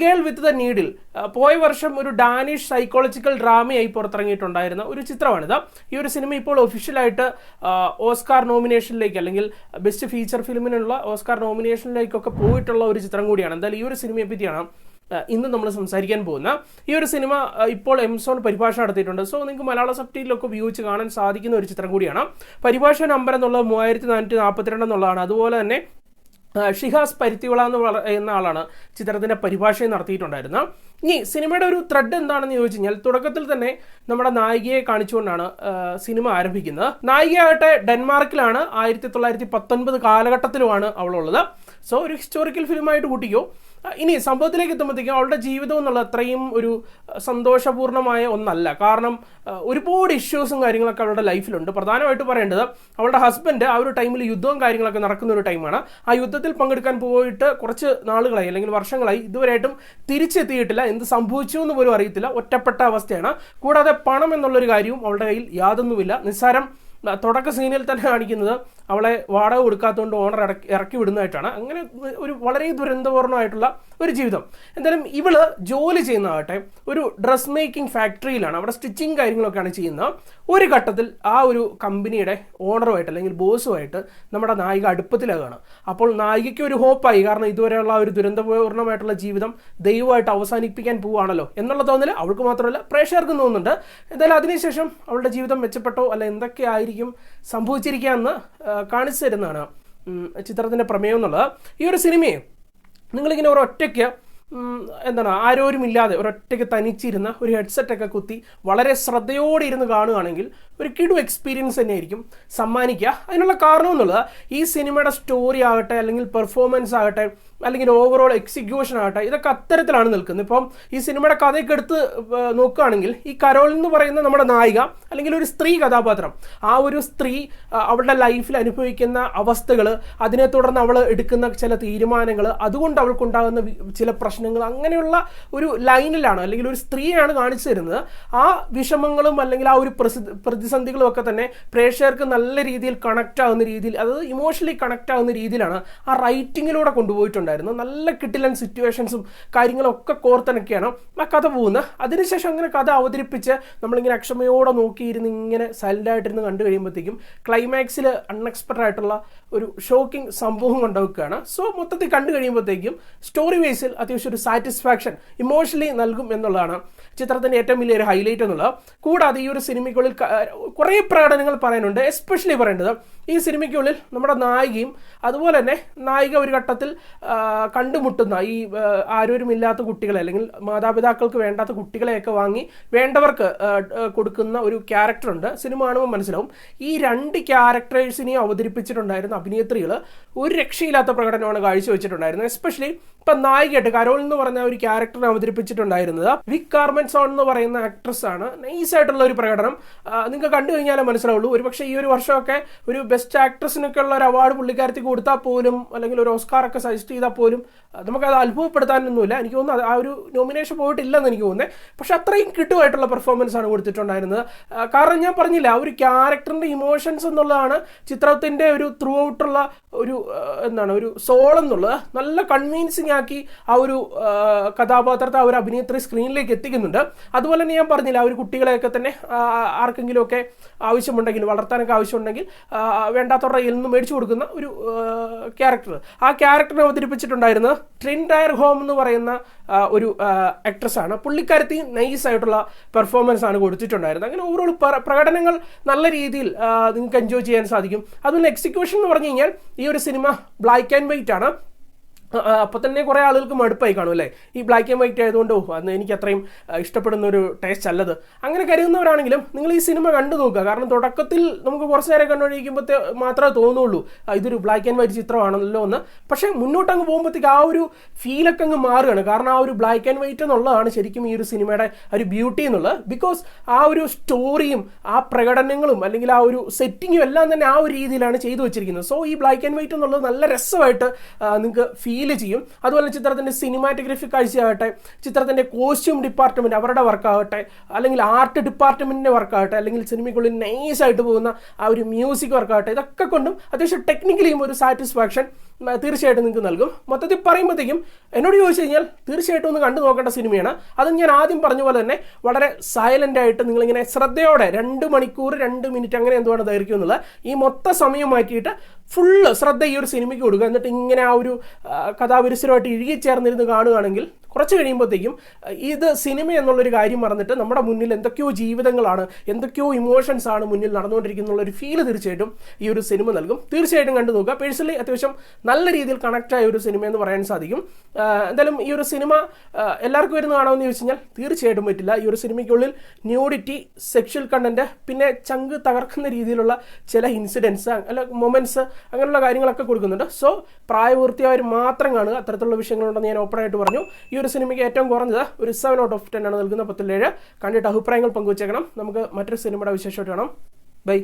Girl with the needle പോയ വർഷം ഒരു ഡാനിഷ് സൈക്കോളജിക്കൽ ഡ്രാമയായി പുറത്തിറങ്ങിയിട്ടുണ്ടായിരുന്ന ഒരു ചിത്രമാണിത്. ഈ ഒരു സിനിമ ഇപ്പോൾ ഒഫീഷ്യലായിട്ട് ഓസ്കാർ നോമിനേഷനിലേക്ക് അല്ലെങ്കിൽ ബെസ്റ്റ് ഫീച്ചർ ഫിലിമിനുള്ള ഓസ്കാർ നോമിനേഷനിലേക്കൊക്കെ പോയിട്ടുള്ള ഒരു ചിത്രം കൂടിയാണ്. എന്തായാലും ഈ ഒരു സിനിമയെ പറ്റിയാണ് ഇന്ന് നമ്മൾ സംസാരിക്കാൻ പോകുന്ന. ഈ ഒരു സിനിമ ഇപ്പോൾ എംസോൺ പരിഭാഷ നടത്തിയിട്ടുണ്ട്. സോ നിങ്ങൾക്ക് മലയാള സബ്ടൈറ്റിലൊക്കെ ഉപയോഗിച്ച് കാണാൻ സാധിക്കുന്ന ഒരു ചിത്രം കൂടിയാണ്. പരിഭാഷ നമ്പർ എന്നുള്ളത് 3442 എന്നുള്ളതാണ്. അതുപോലെ തന്നെ ഷിഹാസ് പരുത്തിവിള എന്ന ആളാണ് ചിത്രത്തിൻ്റെ പരിഭാഷയും നടത്തിയിട്ടുണ്ടായിരുന്നത്. ഇനി സിനിമയുടെ ഒരു ത്രെഡ് എന്താണെന്ന് ചോദിച്ചു കഴിഞ്ഞാൽ, തുടക്കത്തിൽ തന്നെ നമ്മുടെ നായികയെ കാണിച്ചുകൊണ്ടാണ് സിനിമ ആരംഭിക്കുന്നത്. നായികയാകട്ടെ ഡെൻമാർക്കിലാണ്, 1919 കാലഘട്ടത്തിലുമാണ് അവളുള്ളത്. സോ ഒരു ഹിസ്റ്റോറിക്കൽ ഫിലിമായിട്ട് കൂട്ടിക്കോ. ഇനി സംഭവത്തിലേക്ക് എത്തുമ്പോഴത്തേക്കും അവളുടെ ജീവിതം എന്നുള്ള അത്രയും ഒരു സന്തോഷപൂർണ്ണമായ ഒന്നല്ല. കാരണം ഒരുപാട് ഇഷ്യൂസും കാര്യങ്ങളൊക്കെ അവളുടെ ലൈഫിലുണ്ട്. പ്രധാനമായിട്ട് പറയേണ്ടത് അവളുടെ ഹസ്ബൻഡ് ആ ഒരു ടൈമിൽ യുദ്ധവും കാര്യങ്ങളൊക്കെ നടക്കുന്ന ഒരു ടൈമാണ്. ആ യുദ്ധത്തിൽ പങ്കെടുക്കാൻ പോയിട്ട് കുറച്ച് നാളുകളായി അല്ലെങ്കിൽ വർഷങ്ങളായി ഇതുവരെയായിട്ടും തിരിച്ചെത്തിയിട്ടില്ല. എന്ത് സംഭവിച്ചു എന്ന് പോലും അറിയത്തില്ല. ഒറ്റപ്പെട്ട അവസ്ഥയാണ്. കൂടാതെ പണം എന്നുള്ളൊരു കാര്യവും അവളുടെ കയ്യിൽ യാതൊന്നുമില്ല. നിസ്സാരം തുടക്ക സീനിൽ തന്നെ കാണിക്കുന്നത് അവളെ വാടക കൊടുക്കാത്തതുകൊണ്ട് ഓണർ ഇറക്കി വിടുന്നതായിട്ടാണ്. അങ്ങനെ ഒരു വളരെ ദുരന്തപൂർണ്ണമായിട്ടുള്ള ഒരു ജീവിതം. എന്തായാലും ഇവള് ജോലി ചെയ്യുന്നതാകട്ടെ ഒരു ഡ്രസ് മേക്കിംഗ് ഫാക്ടറിയിലാണ്. അവിടെ സ്റ്റിച്ചിങ് കാര്യങ്ങളൊക്കെയാണ് ചെയ്യുന്നത്. ഒരു ഘട്ടത്തിൽ ആ ഒരു കമ്പനിയുടെ ഓണറുമായിട്ട് അല്ലെങ്കിൽ ബോസുമായിട്ട് നമ്മുടെ നായിക അടുപ്പത്തിലാകുകയാണ്. അപ്പോൾ നായികയ്ക്ക് ഒരു ഹോപ്പായി. കാരണം ഇതുവരെയുള്ള ഒരു ദുരന്തപൂർണ്ണമായിട്ടുള്ള ജീവിതം ദൈവമായിട്ട് അവസാനിപ്പിക്കാൻ പോവുകയാണല്ലോ എന്നുള്ള തോന്നൽ അവൾക്ക് മാത്രമല്ല പ്രേക്ഷകർക്കും തോന്നുന്നുണ്ട്. എന്തായാലും അതിനുശേഷം അവളുടെ ജീവിതം മെച്ചപ്പെട്ടോ അല്ല എന്തൊക്കെയായിരിക്കും സംഭവിച്ചിരിക്കുക എന്ന് കാണിച്ചു തരുന്നതാണ് ചിത്രത്തിൻ്റെ പ്രമേയം എന്നുള്ളത്. ഈ ഒരു സിനിമയെ നിങ്ങളിങ്ങനെ ഒരൊറ്റയ്ക്ക് ആരോരുമില്ലാതെ ഒരൊറ്റയ്ക്ക് തനിച്ചിരുന്ന ഒരു ഹെഡ്സെറ്റൊക്കെ കുത്തി വളരെ ശ്രദ്ധയോടെ ഇരുന്ന് കാണുകയാണെങ്കിൽ ഒരു കിടു എക്സ്പീരിയൻസ് തന്നെയായിരിക്കും സമ്മാനിക്കുക. അതിനുള്ള കാരണം എന്നുള്ളത് ഈ സിനിമയുടെ സ്റ്റോറി ആകട്ടെ അല്ലെങ്കിൽ പെർഫോമൻസ് ആകട്ടെ അല്ലെങ്കിൽ ഓവറോൾ എക്സിക്യൂഷൻ ആകട്ടെ ഇതൊക്കെ അത്തരത്തിലാണ് നിൽക്കുന്നത്. ഇപ്പം ഈ സിനിമയുടെ കഥയൊക്കെ എടുത്ത് നോക്കുകയാണെങ്കിൽ ഈ കരോൾ എന്ന് പറയുന്ന നമ്മുടെ നായിക അല്ലെങ്കിൽ ഒരു സ്ത്രീ കഥാപാത്രം, ആ ഒരു സ്ത്രീ അവളുടെ ലൈഫിൽ അനുഭവിക്കുന്ന അവസ്ഥകൾ, അതിനെ തുടർന്ന് അവൾ എടുക്കുന്ന ചില തീരുമാനങ്ങൾ, അതുകൊണ്ട് അവൾക്കുണ്ടാകുന്ന ചില പ്രശ്നങ്ങൾ, അങ്ങനെയുള്ള ഒരു ലൈനിലാണ് അല്ലെങ്കിൽ ഒരു സ്ത്രീയാണ് കാണിച്ചു തരുന്നത്. ആ വിഷമങ്ങളും അല്ലെങ്കിൽ ആ ഒരു പ്രതിസന്ധികളും ഒക്കെ തന്നെ പ്രേക്ഷകർക്ക് നല്ല രീതിയിൽ കണക്റ്റ് ആകുന്ന രീതിയിൽ, അതായത് ഇമോഷണലി കണക്റ്റ് ആകുന്ന രീതിയിലാണ് ആ റൈറ്റിങ്ങിലൂടെ കൊണ്ടുപോയിട്ടുണ്ട്. നല്ല കിട്ടിലൻ സിറ്റുവേഷൻസും കാര്യങ്ങളൊക്കെ കോർത്തിണക്കിയാണ് ആ കഥ പോകുന്നത്. അതിനുശേഷം അങ്ങനെ കഥ അവതരിപ്പിച്ച് നമ്മളിങ്ങനെ അക്ഷമയോടെ നോക്കിയിരുന്ന് ഇങ്ങനെ സൈലന്റ് ആയിട്ടിരുന്ന് കണ്ടു കഴിയുമ്പോഴത്തേക്കും ക്ലൈമാക്സിൽ അൺഎക്സ്പെക്റ്റഡ് ആയിട്ടുള്ള ഒരു ഷോക്കിംഗ് സംഭവം കൊണ്ടുവെക്കുകയാണ്. സോ മൊത്തത്തിൽ കണ്ടു കഴിയുമ്പോഴത്തേക്കും സ്റ്റോറി വൈസിൽ അത്യാവശ്യം ഒരു സാറ്റിസ്ഫാക്ഷൻ ഇമോഷണലി നൽകും എന്നുള്ളതാണ് ചിത്രത്തിൻ്റെ ഏറ്റവും വലിയൊരു ഹൈലൈറ്റ് എന്നുള്ളത്. കൂടാതെ ഈ ഒരു സിനിമയ്ക്കുള്ളിൽ കുറേ പ്രകടനങ്ങൾ പറയാനുണ്ട്. എസ്പെഷ്യലി പറയേണ്ടത് ഈ സിനിമയ്ക്കുള്ളിൽ നമ്മുടെ നായികയും അതുപോലെ തന്നെ നായിക ഒരു ഘട്ടത്തിൽ കണ്ടുമുട്ടുന്ന ഈ ആരോരുമില്ലാത്ത കുട്ടികളെ അല്ലെങ്കിൽ മാതാപിതാക്കൾക്ക് വേണ്ടാത്ത കുട്ടികളെയൊക്കെ വാങ്ങി വേണ്ടവർക്ക് കൊടുക്കുന്ന ഒരു ക്യാരക്ടറുണ്ട്. സിനിമ കാണുമ്പോൾ മനസ്സിലാവും. ഈ രണ്ട് ക്യാരക്ടേഴ്സിനെയും അവതരിപ്പിച്ചിട്ടുണ്ടായിരുന്ന അഭിനേത്രികൾ ഒരു രക്ഷയില്ലാത്ത പ്രകടനമാണ് കാഴ്ചവെച്ചിട്ടുണ്ടായിരുന്നത്. എസ്പെഷ്യലി ഇപ്പം നായികയായിട്ട് കരോൾ എന്ന് പറഞ്ഞ ഒരു ക്യാരക്ടറിനെ അവതരിപ്പിച്ചിട്ടുണ്ടായിരുന്നത് വിക് കാർമെൻസോൺ എന്ന് പറയുന്ന ആക്ട്രസ് ആണ്. നൈസായിട്ടുള്ള ഒരു പ്രകടനം നിങ്ങൾക്ക് കണ്ടു കഴിഞ്ഞാലേ മനസ്സിലാവുള്ളൂ. ഒരുപക്ഷെ ഈ ഒരു വർഷമൊക്കെ ഒരു ബെസ്റ്റ് ആക്ട്രസിനൊക്കെ ഉള്ള ഒരു അവാർഡ് പുള്ളിക്കാരത്തി കൊടുത്താൽ പോലും അല്ലെങ്കിൽ ഒരു ഓസ്കാറൊക്കെ സജസ്റ്റ് ചെയ്താൽ പോലും നമുക്കത് അത്ഭുതപ്പെടുത്താനൊന്നുമില്ല. എനിക്ക് തോന്നുന്നു ആ ഒരു നോമിനേഷൻ പോയിട്ടില്ലെന്ന് എനിക്ക് തോന്നുന്നത്. പക്ഷെ അത്രയും കിട്ടുമായിട്ടുള്ള പെർഫോമൻസ് ആണ് കൊടുത്തിട്ടുണ്ടായിരുന്നത്. കാരണം ഞാൻ പറഞ്ഞില്ല, ആ ഒരു ക്യാരക്ടറിൻ്റെ ഇമോഷൻസ് എന്നുള്ളതാണ് ചിത്രത്തിൻ്റെ ഒരു ത്രൂ ഔട്ടുള്ള ഒരു ഒരു സോൾ എന്നുള്ളത്. നല്ല കൺവിൻസിങ് ആക്കി ആ ഒരു കഥാപാത്രത്തെ ആ ഒരു അഭിനേത്രി സ്ക്രീനിലേക്ക് എത്തിക്കുന്നുണ്ട്. അതുപോലെ തന്നെ ഞാൻ പറഞ്ഞില്ല, ആ ഒരു കുട്ടികളെയൊക്കെ തന്നെ ആർക്കെങ്കിലുമൊക്കെ ആവശ്യമുണ്ടെങ്കിൽ, വളർത്താനൊക്കെ ആവശ്യമുണ്ടെങ്കിൽ വേണ്ടാത്തവരുടെ കയ്യിൽ നിന്ന് മേടിച്ചു കൊടുക്കുന്ന ഒരു ക്യാരക്ടർ, ആ ക്യാരക്ടറിനെ അവതരിപ്പിച്ചിട്ടുണ്ടായിരുന്നത് ട്രിൻ ഡയർ ഹോം എന്ന് പറയുന്ന ഒരു ആക്ട്രസ് ആണ്. പുള്ളിക്കാരത്തി നൈസ് ആയിട്ടുള്ള പെർഫോമൻസ് ആണ് കൊടുത്തിട്ടുണ്ടായിരുന്നത്. അങ്ങനെ ഓവറോൾ പ്രകടനങ്ങൾ നല്ല രീതിയിൽ നിങ്ങൾക്ക് എൻജോയ് ചെയ്യാൻ സാധിക്കും. അതുപോലെ എക്സിക്യൂഷൻ എന്ന് പറഞ്ഞു കഴിഞ്ഞാൽ ഈ ഒരു സിനിമ ബ്ലാക്ക് ആൻഡ് വൈറ്റ് ആണ്. അപ്പോൾ തന്നെ കുറേ ആളുകൾക്ക് മടുപ്പായി കാണും അല്ലേ, ഈ ബ്ലാക്ക് ആൻഡ് വൈറ്റ് ആയതുകൊണ്ട് അന്ന് എനിക്ക് അത്രയും ഇഷ്ടപ്പെടുന്ന ഒരു ടേസ്റ്റ് അല്ലത് അങ്ങനെ കരുതുന്നവരാണെങ്കിലും നിങ്ങൾ ഈ സിനിമ കണ്ടു നോക്കുക. കാരണം തുടക്കത്തിൽ നമുക്ക് കുറച്ച് നേരം കണ്ടുകൊണ്ടിരിക്കുമ്പോഴത്തെ മാത്രമേ തോന്നുള്ളൂ ഇതൊരു ബ്ലാക്ക് ആൻഡ് വൈറ്റ് ചിത്രമാണല്ലോ എന്ന്. പക്ഷേ മുന്നോട്ട് അങ്ങ് പോകുമ്പോഴത്തേക്ക് ആ ഒരു ഫീലൊക്കെ അങ്ങ് മാറുകയാണ്. കാരണം ആ ഒരു ബ്ലാക്ക് ആൻഡ് വൈറ്റ് എന്നുള്ളതാണ് ശരിക്കും ഈ ഒരു സിനിമയുടെ ഒരു ബ്യൂട്ടി എന്നുള്ളത്. ബിക്കോസ് ആ ഒരു സ്റ്റോറിയും ആ പ്രകടനങ്ങളും അല്ലെങ്കിൽ ആ ഒരു സെറ്റിങ്ങും എല്ലാം തന്നെ ആ ഒരു രീതിയിലാണ് ചെയ്തു വെച്ചിരിക്കുന്നത്. സോ ഈ ബ്ലാക്ക് ആൻഡ് വൈറ്റ് എന്നുള്ളത് നല്ല രസമായിട്ട് നിങ്ങൾക്ക് ഫീൽ ഫീൽ ചെയ്യും. അതുപോലെ ചിത്രത്തിൻ്റെ സിനിമാറ്റോഗ്രഫി കാഴ്ചയാകട്ടെ, ചിത്രത്തിൻ്റെ കോസ്റ്റ്യൂം ഡിപ്പാർട്ട്മെൻറ്റ് അവരുടെ വർക്കാകട്ടെ, അല്ലെങ്കിൽ ആർട്ട് ഡിപ്പാർട്ട്മെൻറ്റിൻ്റെ വർക്കാകട്ടെ, അല്ലെങ്കിൽ സിനിമയ്ക്കുള്ളിൽ നൈസായിട്ട് പോകുന്ന ആ ഒരു മ്യൂസിക് വർക്കാകട്ടെ, ഇതൊക്കെ കൊണ്ടും അത്യാവശ്യം ടെക്നിക്കലിയും ഒരു സാറ്റിസ്ഫാക്ഷൻ തീർച്ചയായിട്ടും നിങ്ങൾക്ക് നൽകും. മൊത്തത്തിൽ പറയുമ്പോഴത്തേക്കും എന്നോട് ചോദിച്ചു കഴിഞ്ഞാൽ തീർച്ചയായിട്ടും ഒന്ന് കണ്ടു നോക്കേണ്ട സിനിമയാണ്. അത് ഞാൻ ആദ്യം പറഞ്ഞ പോലെ തന്നെ വളരെ സൈലൻ്റ് ആയിട്ട് നിങ്ങളിങ്ങനെ ശ്രദ്ധയോടെ 2 മണിക്കൂർ 2 മിനിറ്റ് അങ്ങനെ എന്തുവാണ് ദൈർഘ്യം എന്നുള്ളത് ഈ മൊത്തം സമയം മാറ്റിയിട്ട് ഫുള്ള് ശ്രദ്ധ ഈ ഒരു സിനിമയ്ക്ക് കൊടുക്കുക. എന്നിട്ട് ഇങ്ങനെ ആ ഒരു കഥാപരിസരമായിട്ട് ഇഴുകിച്ചേർന്നിരുന്ന് കാണുകയാണെങ്കിൽ കുറച്ച് കഴിയുമ്പോഴത്തേക്കും ഇത് സിനിമ എന്നുള്ളൊരു കാര്യം മറന്നിട്ട് നമ്മുടെ മുന്നിൽ എന്തൊക്കെയോ ജീവിതങ്ങളാണ്, എന്തൊക്കെയോ ഇമോഷൻസ് ആണ് മുന്നിൽ നടന്നുകൊണ്ടിരിക്കുന്നുള്ളൊരു ഫീൽ തീർച്ചയായിട്ടും ഈ ഒരു സിനിമ നൽകും. തീർച്ചയായിട്ടും കണ്ടു നോക്കുക. പേഴ്സണലി അത്യാവശ്യം നല്ല രീതിയിൽ കണക്റ്റ് ആയ ഒരു സിനിമ എന്ന് പറയാൻ സാധിക്കും. എന്തായാലും ഈ ഒരു സിനിമ എല്ലാവർക്കും വരുന്ന കാണുമെന്ന് ചോദിച്ചു കഴിഞ്ഞാൽ തീർച്ചയായിട്ടും പറ്റില്ല. ഈ ഒരു സിനിമയ്ക്കുള്ളിൽ ന്യൂഡിറ്റി, സെക്ഷൽ കണ്ടന്റ്, പിന്നെ ചങ്ക് തകർക്കുന്ന രീതിയിലുള്ള ചില ഇൻസിഡൻസ് അല്ല മൊമെന്റ്സ് അങ്ങനെയുള്ള കാര്യങ്ങളൊക്കെ കൊടുക്കുന്നുണ്ട്. സോ പ്രായപൂർത്തിയായവർ മാത്രം കാണുക. അത്തരത്തിലുള്ള വിഷയങ്ങളുണ്ടെന്ന് ഞാൻ ഓപ്പണായിട്ട് പറഞ്ഞു. ഈ ഒരു സിനിമയ്ക്ക് ഏറ്റവും കുറഞ്ഞത് ഒരു 7/10 ആണ് നൽകുന്നത്. 10/7. കണ്ടിട്ട് അഭിപ്രായങ്ങൾ പങ്കുവച്ചേക്കണം. നമുക്ക് മറ്റൊരു സിനിമയുടെ വിശേഷമായിട്ട് കാണാം. ബൈ.